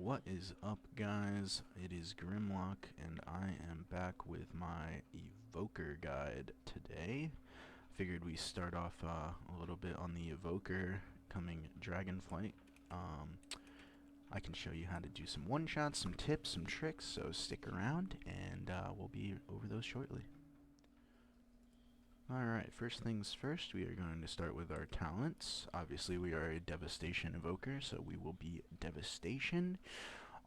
What is up, guys? It is Grimlock, and I am back with my Evoker guide today. Figured we start off a little bit on the Evoker coming Dragonflight. I can show you how to do some one-shots, some tips, some tricks, so stick around, and we'll be over those shortly. Alright, first things first, we are going to start with our talents. Obviously, we are a Devastation Evoker, so we will be Devastation.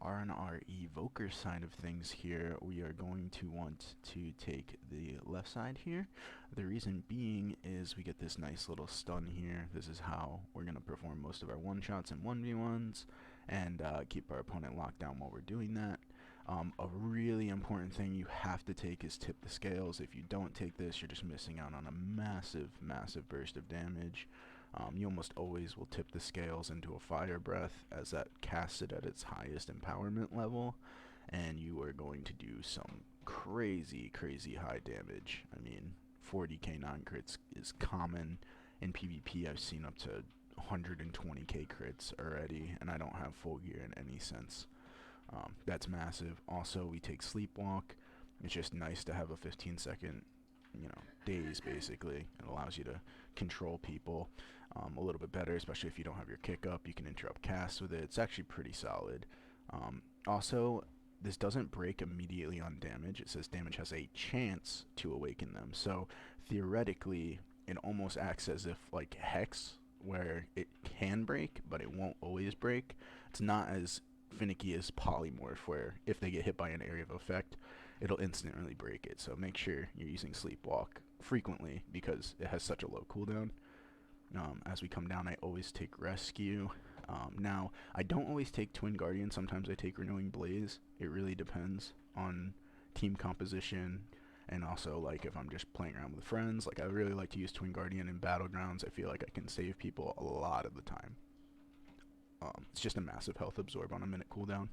On our Evoker side of things here, we are going to want to take the left side here. The reason being is we get this nice little stun here. This is how we're going to perform most of our one-shots and 1v1s, and keep our opponent locked down while we're doing that. A really important thing you have to take is tip the scales. If you don't take this, you're just missing out on a massive burst of damage. You almost always will tip the scales into a fire breath, as that casts it at its highest empowerment level, and you are going to do some crazy high damage. I mean, 40k non-crits is common in PvP. I've seen up to 120k crits already, and I don't have full gear in any sense. That's massive. Also, we take Sleepwalk. It's just nice to have a 15-second, daze, basically. It allows you to control people a little bit better, especially if you don't have your kick up. You can interrupt casts with it. It's actually pretty solid. Also, this doesn't break immediately on damage. It says damage has a chance to awaken them. So, theoretically, it almost acts as if, like, Hex, where it can break, but it won't always break. It's not as finicky as Polymorph, where if they get hit by an area of effect, it'll instantly break it. So make sure you're using Sleepwalk frequently, because it has such a low cooldown. As we come down, I always take Rescue. Now, I don't always take Twin Guardian. Sometimes I take Renewing Blaze. It really depends on team composition, and also, like, if I'm just playing around with friends. Like, I really like to use Twin Guardian in Battlegrounds. I feel like I can save people a lot of the time. It's just a massive health absorb on a minute cooldown.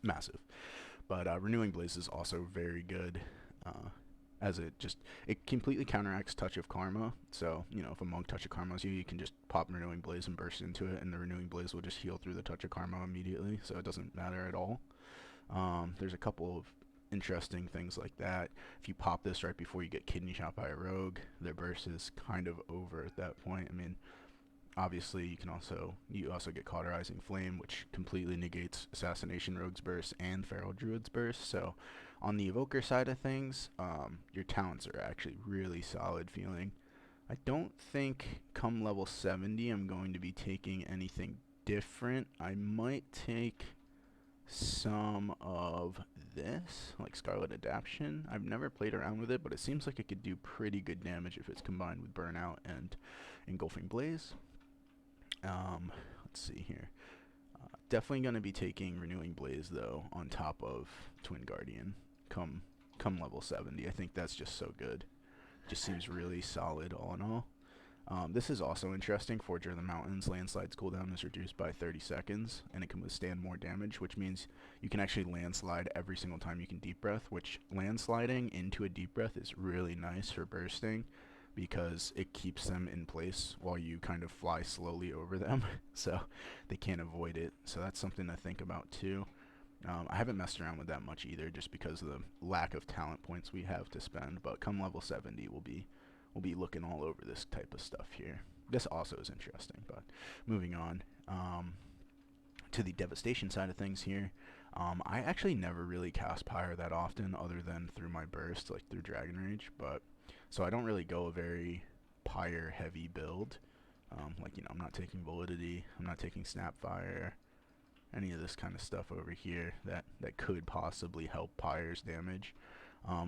Massive. But Renewing Blaze is also very good, as it completely counteracts Touch of Karma. So, if a monk Touch of Karma's you can just pop Renewing Blaze and burst into it, and the Renewing Blaze will just heal through the Touch of Karma immediately, so it doesn't matter at all. There's a couple of interesting things like that. If you pop this right before you get kidney shot by a rogue, their burst is kind of over at that point. I mean, obviously, you also get Cauterizing Flame, which completely negates Assassination Rogue's burst and Feral Druid's burst. So, on the Evoker side of things, your talents are actually really solid feeling. I don't think come level 70 I'm going to be taking anything different. I might take some of this, like Scarlet Adaption. I've never played around with it, but it seems like it could do pretty good damage if it's combined with Burnout and Engulfing Blaze. Let's see here. Definitely going to be taking Renewing Blaze, though, on top of Twin Guardian come level 70. I think that's just so good. Just seems really solid all in all. This is also interesting. Forger of the Mountains landslide's cooldown is reduced by 30 seconds, and it can withstand more damage, which means you can actually landslide every single time you can deep breath, which landsliding into a deep breath is really nice for bursting, because it keeps them in place while you kind of fly slowly over them, so they can't avoid it. So that's something to think about too. I haven't messed around with that much either, just because of the lack of talent points we have to spend, but come level 70 we'll be looking all over this type of stuff here. This also is interesting, but moving on to the Devastation side of things here. I actually never really cast Pyre that often, other than through my burst, like through Dragon Rage, but so I don't really go a very Pyre heavy build. Like, I'm not taking Validity, I'm not taking Snapfire, any of this kind of stuff over here that could possibly help Pyre's damage.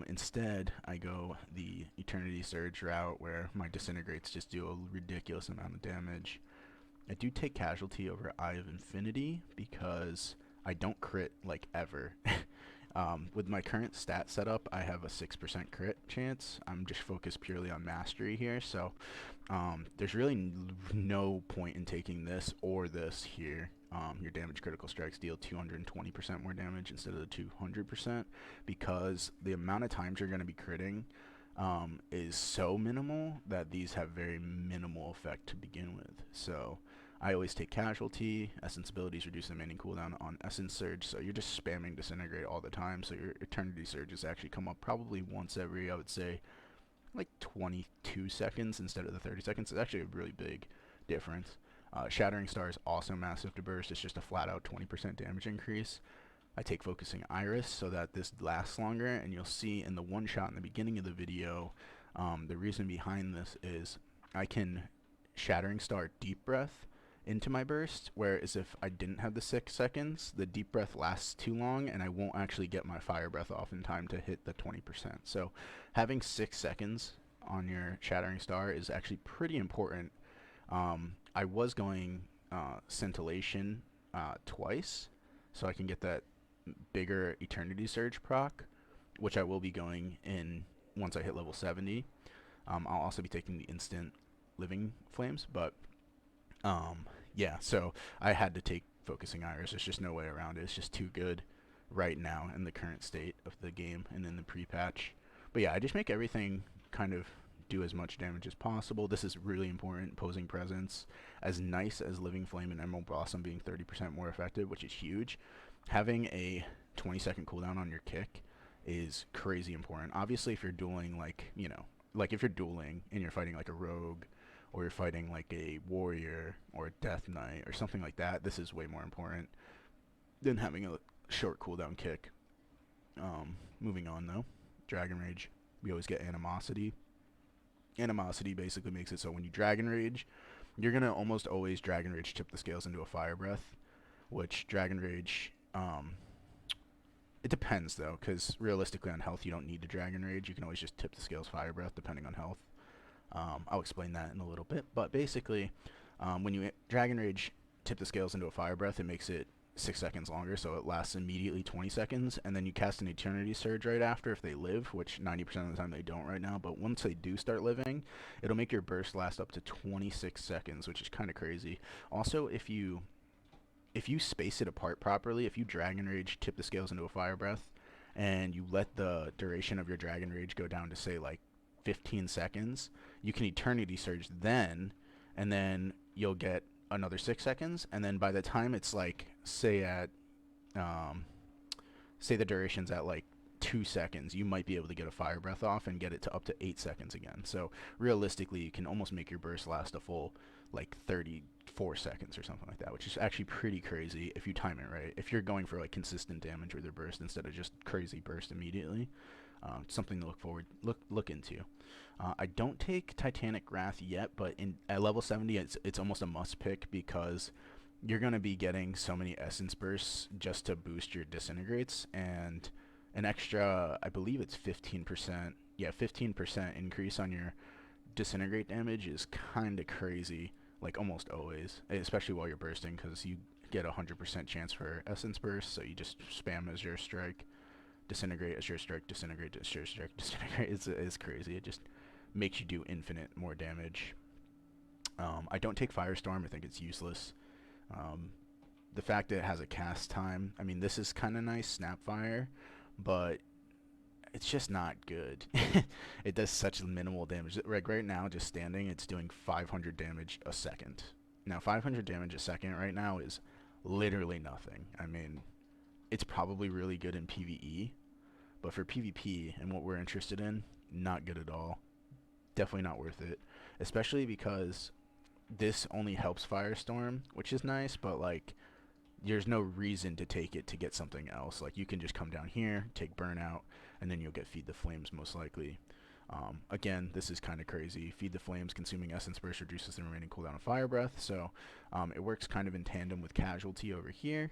Instead, I go the Eternity Surge route, where my Disintegrates just do a ridiculous amount of damage. I do take Casualty over Eye of Infinity, because I don't crit, like, ever. With my current stat setup, I have a 6% crit chance. I'm just focused purely on Mastery here, so there's really no point in taking this or this here. Your damage critical strikes deal 220% more damage instead of the 200%, because the amount of times you're going to be critting is so minimal that these have very minimal effect to begin with. So I always take Casualty. Essence abilities reduce the remaining cooldown on Essence Surge, so you're just spamming Disintegrate all the time, so your Eternity Surges actually come up probably once every, I would say, like 22 seconds instead of the 30 seconds. It's actually a really big difference. Shattering Star is also massive to burst. It's just a flat out 20% damage increase. I take Focusing Iris so that this lasts longer, and you'll see in the one shot in the beginning of the video, the reason behind this is I can Shattering Star Deep Breath into my burst, whereas if I didn't have the 6 seconds, the Deep Breath lasts too long and I won't actually get my Fire Breath off in time to hit the 20%. So having 6 seconds on your Shattering Star is actually pretty important. I was going Scintillation twice, so I can get that bigger Eternity Surge proc, which I will be going in once I hit level 70. I'll also be taking the instant Living Flames, but yeah, so I had to take Focusing Iris. There's just no way around it. It's just too good right now in the current state of the game and in the pre-patch. But yeah, I just make everything kind of do as much damage as possible. This is really important. Posing Presence, as nice as Living Flame and Emerald Blossom being 30% more effective, which is huge, having a 20-second cooldown on your kick is crazy important. Obviously, if you're dueling, like, you know, like if you're dueling and you're fighting like a rogue, or you're fighting like a warrior or a death knight or something like that, this is way more important than having a short cooldown kick. Moving on though, Dragon Rage, we always get Animosity. Animosity basically makes it so when you Dragon Rage, you're gonna almost always Dragon Rage tip the scales into a Fire Breath, which Dragon Rage, it depends though, because realistically on health you don't need to Dragon Rage. You can always just tip the scales Fire Breath depending on health. I'll explain that in a little bit, but basically, when you Dragon Rage tip the scales into a Fire Breath, it makes it 6 seconds longer, so it lasts immediately 20 seconds, and then you cast an Eternity Surge right after if they live, which 90% of the time they don't right now, but once they do start living, it'll make your burst last up to 26 seconds, which is kind of crazy. Also, if you space it apart properly, if you Dragon Rage tip the scales into a Fire Breath, and you let the duration of your Dragon Rage go down to, say, like 15 seconds, you can Eternity Surge then, and then you'll get another 6 seconds, and then by the time it's like, say the duration's at like 2 seconds, you might be able to get a Fire Breath off and get it to up to 8 seconds again. So realistically, you can almost make your burst last a full like 34 seconds or something like that, which is actually pretty crazy if you time it right. If you're going for like consistent damage with your burst instead of just crazy burst immediately. Something to look into. I don't take Titanic Wrath yet, but at level 70, it's almost a must pick because you're gonna be getting so many essence bursts just to boost your disintegrates, and an extra, I believe it's 15%. Yeah, 15% increase on your disintegrate damage is kind of crazy. Like almost always, especially while you're bursting, because you get a 100% chance for essence burst. So you just spam as your strike. Disintegrate as your strike, disintegrate as your strike, disintegrate. It's crazy. It just makes you do infinite more damage. I don't take Firestorm. I think it's useless. The fact that it has a cast time, I mean, this is kind of nice, Snapfire, but it's just not good. It does such minimal damage. Like right now, just standing, it's doing 500 damage a second. Now, 500 damage a second right now is literally nothing. I mean, it's probably really good in PvE, but for PvP and what we're interested in, not good at all. Definitely not worth it, especially because this only helps Firestorm, which is nice, but like there's no reason to take it to get something else. Like you can just come down here, take Burnout, and then you'll get Feed the Flames most likely. Again, this is kind of crazy. Feed the Flames, consuming Essence Burst reduces the remaining cooldown of Fire Breath, so it works kind of in tandem with Casualty over here.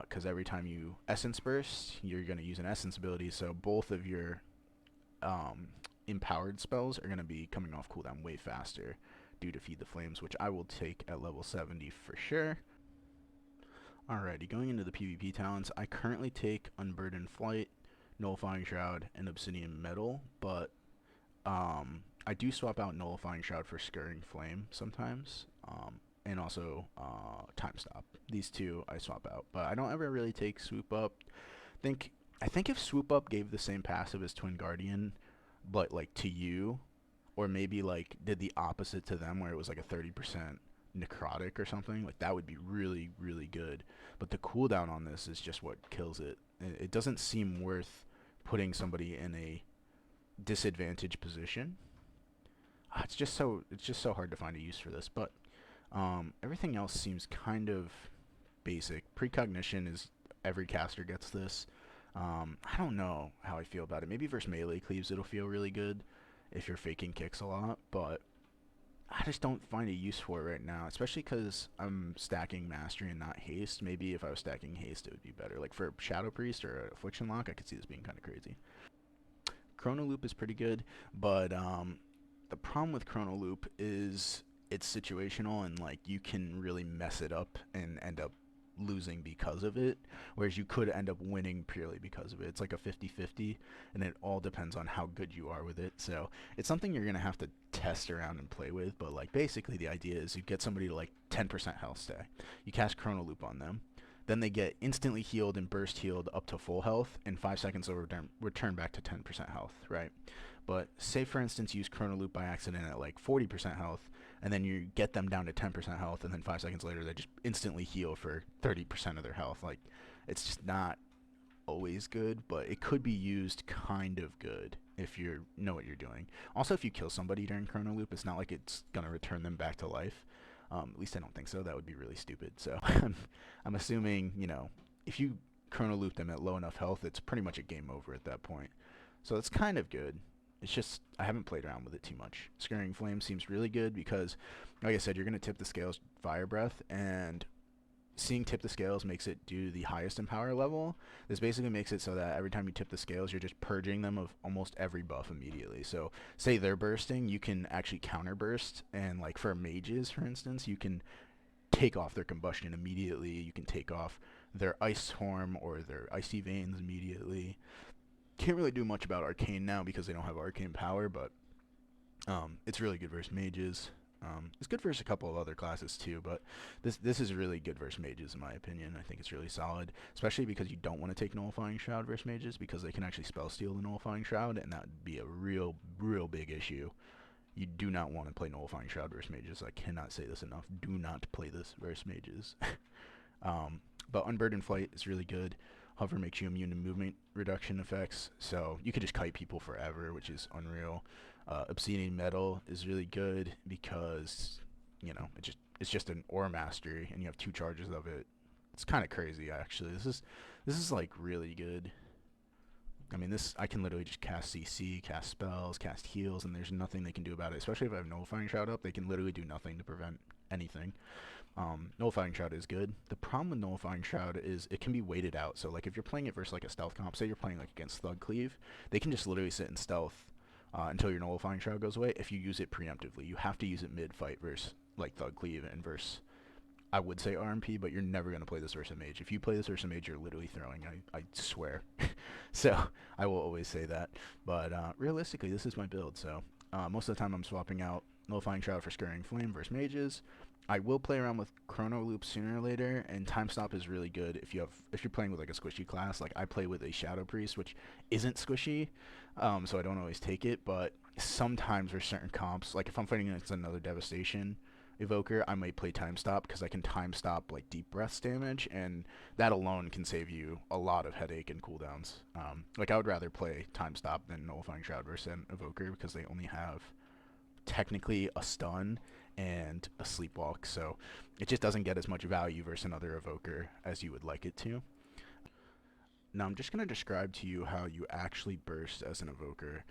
Because every time you Essence Burst, you're going to use an Essence ability, so both of your empowered spells are going to be coming off cooldown way faster due to Feed the Flames, which I will take at level 70 for sure. Alrighty, going into the PvP talents, I currently take Unburdened Flight, Nullifying Shroud, and Obsidian Metal, but I do swap out Nullifying Shroud for Scurrying Flame sometimes. And also Time Stop. These two I swap out, but I don't ever really take Swoop Up. I think if Swoop Up gave the same passive as Twin Guardian, but like to you, or maybe like did the opposite to them, where it was like a 30% necrotic or something, like that would be really, really good. But the cooldown on this is just what kills it. It doesn't seem worth putting somebody in a disadvantaged position. It's just so hard to find a use for this. But everything else seems kind of basic. Precognition is every caster gets this. I don't know how I feel about it. Maybe versus melee cleaves it'll feel really good if you're faking kicks a lot, but I just don't find a use for it right now, especially because I'm stacking Mastery and not Haste. Maybe if I was stacking Haste, it would be better. Like for Shadow Priest or Affliction Lock, I could see this being kind of crazy. Chrono Loop is pretty good, but the problem with Chrono Loop is it's situational and like you can really mess it up and end up losing because of it, whereas you could end up winning purely because of it. It's like a 50-50, and it all depends on how good you are with it. So it's something you're gonna have to test around and play with, but like basically the idea is you get somebody to like 10% health stay, you cast Chrono Loop on them, then they get instantly healed and burst healed up to full health. In 5 seconds they'll return back to 10% health, right? But say for instance you use Chrono Loop by accident at like 40% health, and then you get them down to 10% health, and then 5 seconds later they just instantly heal for 30% of their health. Like, it's just not always good, but it could be used kind of good if you know what you're doing. Also, if you kill somebody during Chrono Loop, it's not like it's gonna return them back to life. At least I don't think so. That would be really stupid. So I'm assuming, you know, if you Chrono Loop them at low enough health, it's pretty much a game over at that point. So it's kind of good. It's just I haven't played around with it too much. Scaring Flame seems really good because, like I said, you're going to tip the scales Fire Breath, and seeing tip the scales makes it do the highest in power level. This basically makes it so that every time you tip the scales, you're just purging them of almost every buff immediately. So say they're bursting, you can actually counter burst, and like for mages, for instance, you can take off their combustion immediately. You can take off their ice swarm or their icy veins immediately. Can't really do much about arcane now because they don't have arcane power, but it's really good versus mages. It's good versus a couple of other classes too, but this is really good versus mages in my opinion. I think it's really solid, especially because you don't want to take Nullifying Shroud versus mages because they can actually spell steal the Nullifying Shroud, and that would be a real big issue. You do not want to play Nullifying Shroud versus mages. I cannot say this enough. Do not play this versus mages. But Unburdened Flight is really good. Hover makes you immune to movement reduction effects, so you could just kite people forever, which is unreal. Obsidian Metal is really good because, you know, it's just an ore mastery, and you have 2 charges of it. It's kind of crazy, actually. This is like really good. I mean, I can literally just cast CC, cast spells, cast heals, and there's nothing they can do about it. Especially if I have Nullifying Shroud up, they can literally do nothing to prevent anything. Nullifying Shroud is good. The problem with Nullifying Shroud is it can be weighted out. So like if you're playing it versus like a stealth comp, say you're playing like against Thug Cleave, they can just literally sit in stealth until your Nullifying Shroud goes away if you use it preemptively. You have to use it mid-fight versus like Thug Cleave and versus, I would say RMP, but you're never going to play this versus a mage. If you play this versus a mage, you're literally throwing, I swear. So I will always say that. But realistically, this is my build. So most of the time I'm swapping out Nullifying Shroud for Scaring Flame versus mages. I will play around with Chrono Loop sooner or later, and Time Stop is really good if you're playing with like a squishy class. Like I play with a Shadow Priest, which isn't squishy, so I don't always take it. But sometimes for certain comps, like if I'm fighting against another Devastation Evoker, I might play Time Stop because I can Time Stop like Deep Breaths damage, and that alone can save you a lot of headache and cooldowns. Like I would rather play Time Stop than Nullifying Shroud versus an Evoker because they only have technically a stun and a sleepwalk, so it just doesn't get as much value versus another evoker as you would like it to. Now I'm just going to describe to you how you actually burst as an evoker.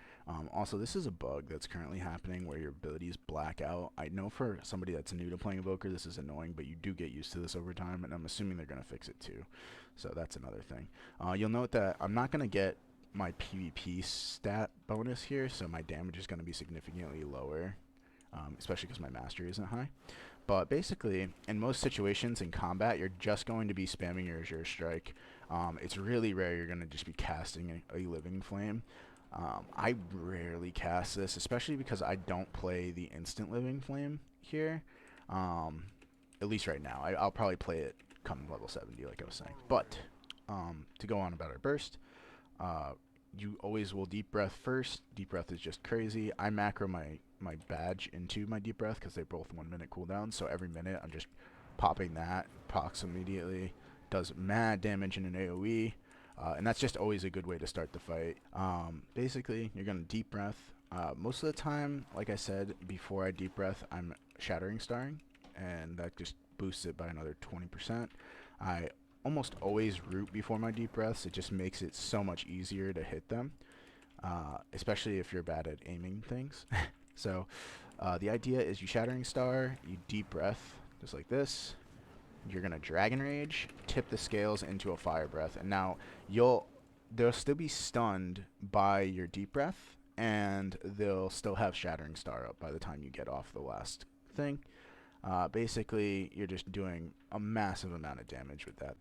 Also, this is a bug that's currently happening where your abilities black out. I know for somebody that's new to playing evoker this is annoying, but you do get used to this over time, and I'm assuming they're going to fix it too. So that's another thing. You'll note that I'm not going to get my PvP stat bonus here, so my damage is going to be significantly lower. Especially because my mastery isn't high. But basically, in most situations in combat, you're just going to be spamming your Azure Strike. It's really rare you're going to just be casting a Living Flame. I rarely cast this, especially because I don't play the instant Living Flame here. At least right now. I'll probably play it come level 70, like I was saying. But, to go on about our burst, you always will Deep Breath first. Deep Breath is just crazy. I macro my my badge into my deep breath because they both 1 minute cooldown. So every minute I'm just popping that, procs immediately, does mad damage in an AoE, and that's just always a good way to start the fight. Basically, you're gonna deep breath. Most of the time, like I said, before I deep breath, I'm shattering starring, and that just boosts it by another 20%. I almost always root before my deep breaths. It just makes it so much easier to hit them, especially if you're bad at aiming things. So the idea is you shattering star, you deep breath, just like this. You're gonna Dragon Rage, tip the scales into a fire breath, and now they'll still be stunned by your deep breath, and they'll still have shattering star up by the time you get off the last thing. Basically, you're just doing a massive amount of damage with that.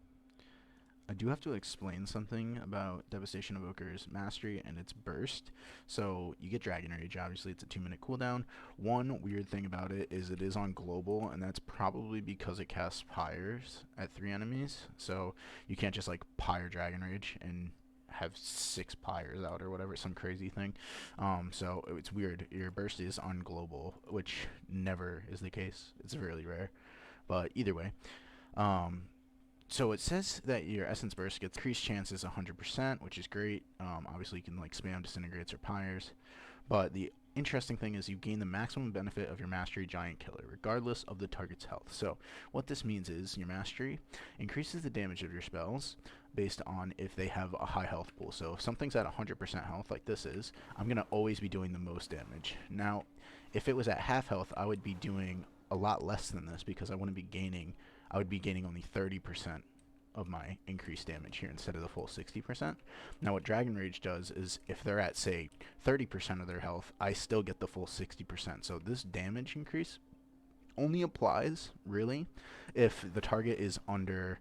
I do have to explain something about Devastation Evoker's mastery and its burst. So you get Dragon Rage, obviously it's a 2 minute cooldown. One weird thing about it is on global, and that's probably because it casts pyres at 3 enemies. So you can't just like pyre Dragon Rage and have 6 pyres out or whatever, some crazy thing. So it's weird. Your burst is on global, which never is the case. It's really rare. But either way, so it says that your essence burst gets increased chances 100%, which is great. Obviously you can like spam disintegrates or pyres, but the interesting thing is you gain the maximum benefit of your mastery giant killer regardless of the target's health. So what this means is your mastery increases the damage of your spells based on if they have a high health pool. So if something's at 100% health like this is, I'm going to always be doing the most damage. Now if it was at half health, I would be doing a lot less than this because I would be gaining only 30% of my increased damage here instead of the full 60%. Now what Dragon Rage does is if they're at say 30% of their health, I still get the full 60%. So this damage increase only applies really if the target is under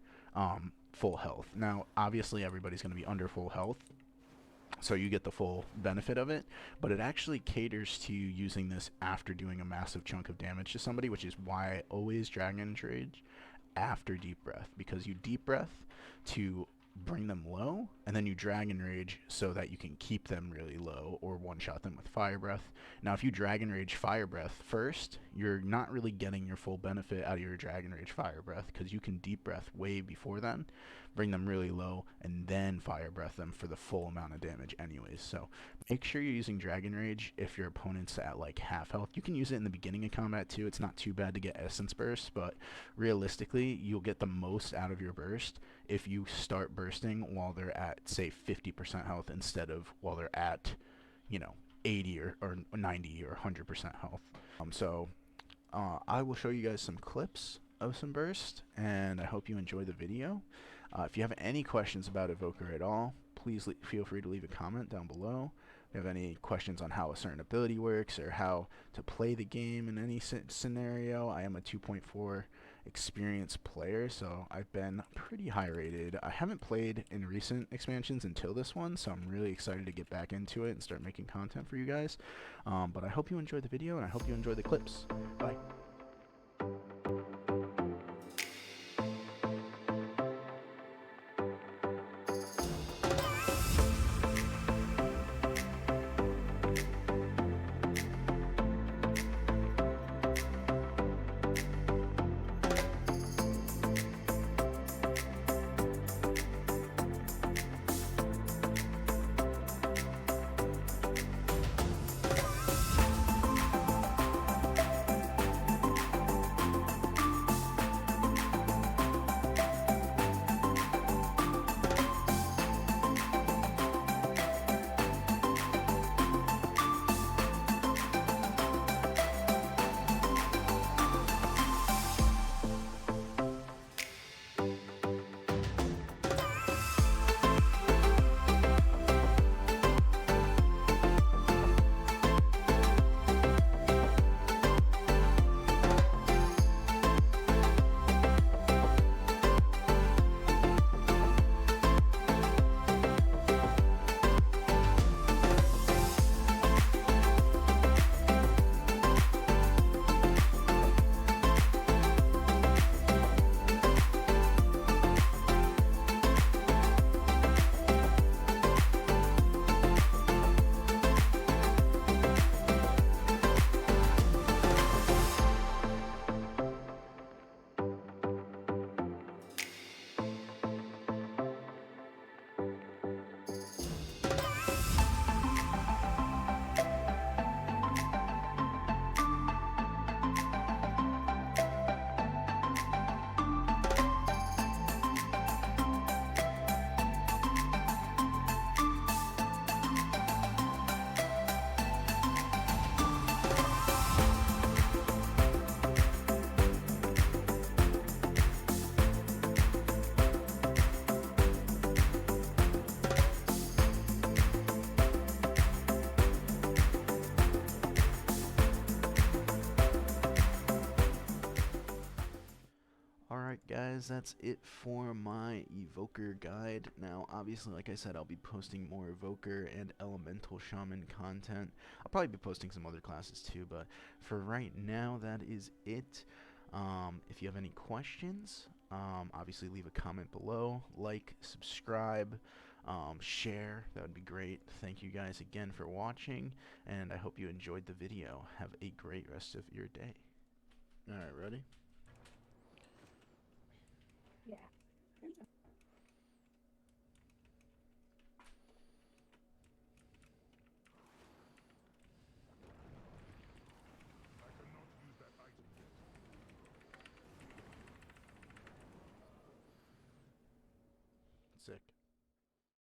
full health. Now obviously everybody's going to be under full health, so you get the full benefit of it, but it actually caters to you using this after doing a massive chunk of damage to somebody, which is why I always Dragon Rage after deep breath, because you deep breath to bring them low, and then you Dragon Rage so that you can keep them really low or one-shot them with Fire Breath. Now if you Dragon Rage Fire Breath first, you're not really getting your full benefit out of your Dragon Rage Fire Breath, because you can deep breath way before then, bring them really low, and then Fire Breath them for the full amount of damage anyways. So make sure you're using Dragon Rage if your opponent's at like half health. You can use it in the beginning of combat too. It's not too bad to get Essence Burst, but realistically you'll get the most out of your burst if you start bursting while they're at say 50% health instead of while they're at 80 or 90 or 100% health. I will show you guys some clips of some burst, and I hope you enjoy the video. If you have any questions about Evoker at all, please feel free to leave a comment down below. If you have any questions on how a certain ability works or how to play the game in any scenario, I am a 2.4 experienced player, so I've been pretty high rated. I haven't played in recent expansions until this one, so I'm really excited to get back into it and start making content for you guys. But I hope you enjoyed the video, and I hope you enjoy the clips. Bye. guys, that's it for my Evoker guide. Now, obviously, like I said, I'll be posting more Evoker and Elemental Shaman content. I'll probably be posting some other classes too, but for right now, that is it. If you have any questions, obviously leave a comment below, like, subscribe, share, that would be great. Thank you guys again for watching, and I hope you enjoyed the video. Have a great rest of your day. Alright, ready?